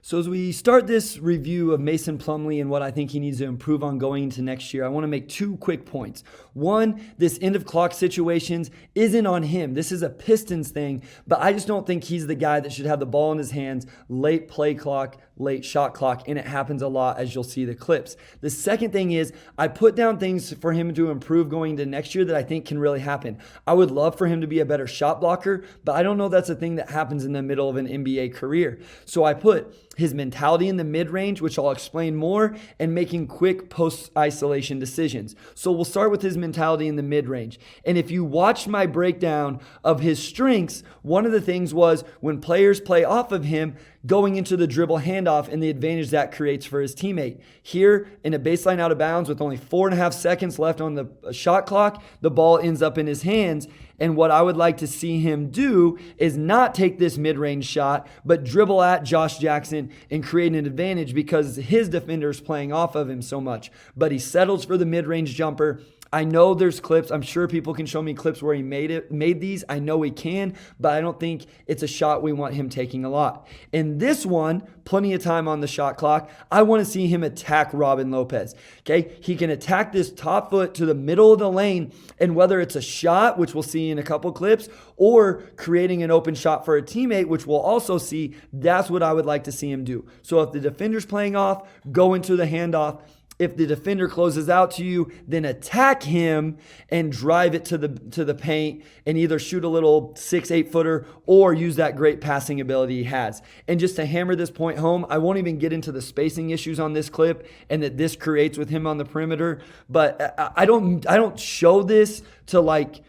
So as we start this review of Mason Plumlee and what I think he needs to improve on going into next year, I want to make 2 quick points. One, this end of clock situations isn't on him. This is a Pistons thing, but I just don't think he's the guy that should have the ball in his hands, late play clock, late shot clock, and it happens a lot as you'll see the clips. The second thing is I put down things for him to improve going into next year that I think can really happen. I would love for him to be a better shot blocker, but I don't know that's a thing that happens in the middle of an NBA career. So I put his mentality in the mid-range, which I'll explain more, and making quick post-isolation decisions. So we'll start with his mentality in the mid-range. And if you watched my breakdown of his strengths, one of the things was when players play off of him, going into the dribble handoff and the advantage that creates for his teammate. Here, in a baseline out of bounds with only 4.5 seconds left on the shot clock, the ball ends up in his hands. And what I would like to see him do is not take this mid-range shot, but dribble at Josh Jackson and create an advantage because his defender's playing off of him so much. But he settles for the mid-range jumper. I know there's clips. I'm sure people can show me clips where he made these. I know he can, but I don't think it's a shot we want him taking a lot. In this one, plenty of time on the shot clock. I want to see him attack Robin Lopez. Okay, he can attack this top foot to the middle of the lane, and whether it's a shot, which we'll see in a couple clips, or creating an open shot for a teammate, which we'll also see, that's what I would like to see him do. So if the defender's playing off, go into the handoff. If the defender closes out to you, then attack him and drive it to the paint and either shoot a little 6-8 footer or use that great passing ability he has. And just to hammer this point home, I won't even get into the spacing issues on this clip and that this creates with him on the perimeter, but I don't show this to like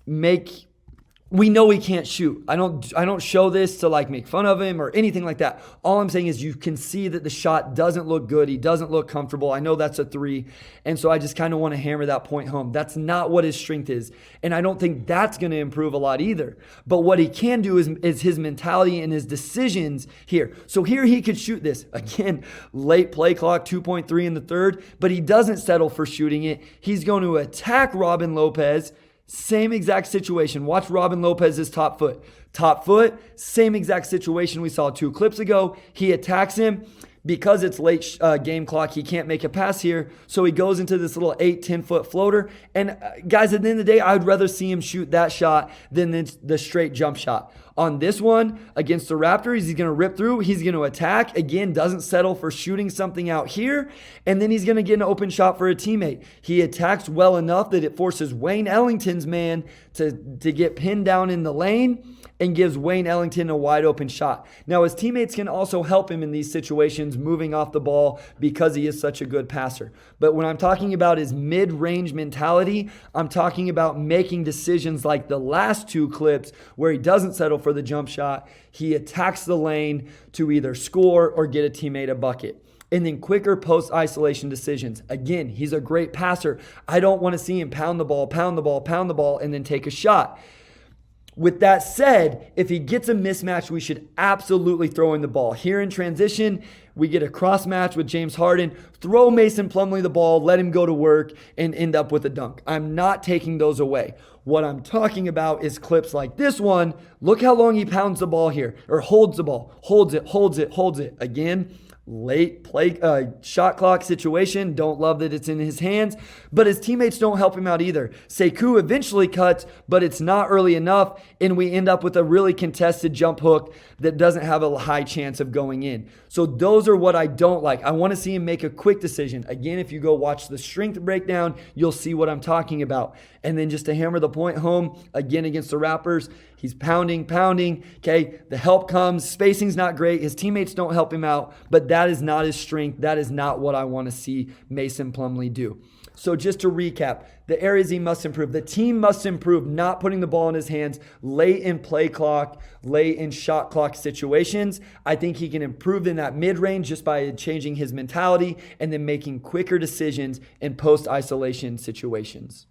make. We know he can't shoot. I don't show this to like make fun of him or anything like that. All I'm saying is you can see that the shot doesn't look good. He doesn't look comfortable. I know that's a 3. And so I just kind of want to hammer that point home. That's not what his strength is. And I don't think that's going to improve a lot either. But what he can do is his mentality and his decisions here. So here he could shoot this. Again, late play clock, 2.3 in the third, but he doesn't settle for shooting it. He's going to attack Robin Lopez. Same exact situation. Watch Robin Lopez's top foot. Top foot, same exact situation we saw 2 clips ago. He attacks him. Because it's late game clock, he can't make a pass here. So he goes into this little 8-10 foot floater. And guys, at the end of the day, I would rather see him shoot that shot than the straight jump shot. On this one, against the Raptors, he's going to rip through. He's going to attack. Again, doesn't settle for shooting something out here. And then he's going to get an open shot for a teammate. He attacks well enough that it forces Wayne Ellington's man to get pinned down in the lane and gives Wayne Ellington a wide open shot. Now, his teammates can also help him in these situations, moving off the ball because he is such a good passer. But when I'm talking about his mid-range mentality, I'm talking about making decisions like the last 2 clips where he doesn't settle for the jump shot. He attacks the lane to either score or get a teammate a bucket. And then quicker post-isolation decisions. Again, he's a great passer. I don't want to see him pound the ball, and then take a shot. With that said, if he gets a mismatch, we should absolutely throw in the ball. Here in transition, we get a cross match with James Harden. Throw Mason Plumlee the ball, let him go to work, and end up with a dunk. I'm not taking those away. What I'm talking about is clips like this one. Look how long he pounds the ball here, or holds the ball. Holds it. Again, late play shot clock situation. Don't love that it's in his hands, but his teammates don't help him out either. Sekou eventually cuts, but it's not early enough, and we end up with a really contested jump hook that doesn't have a high chance of going in. So those are what I don't like. I want to see him make a quick decision. Again, if you go watch the strength breakdown, you'll see what I'm talking about. And then just to hammer the point home, again against the Raptors, he's pounding. Okay, the help comes. Spacing's not great. His teammates don't help him out, but that is not his strength. That is not what I want to see Mason Plumlee do. So just to recap, the areas he must improve. The team must improve not putting the ball in his hands late in play clock, late in shot clock situations. I think he can improve in that mid-range just by changing his mentality and then making quicker decisions in post-isolation situations.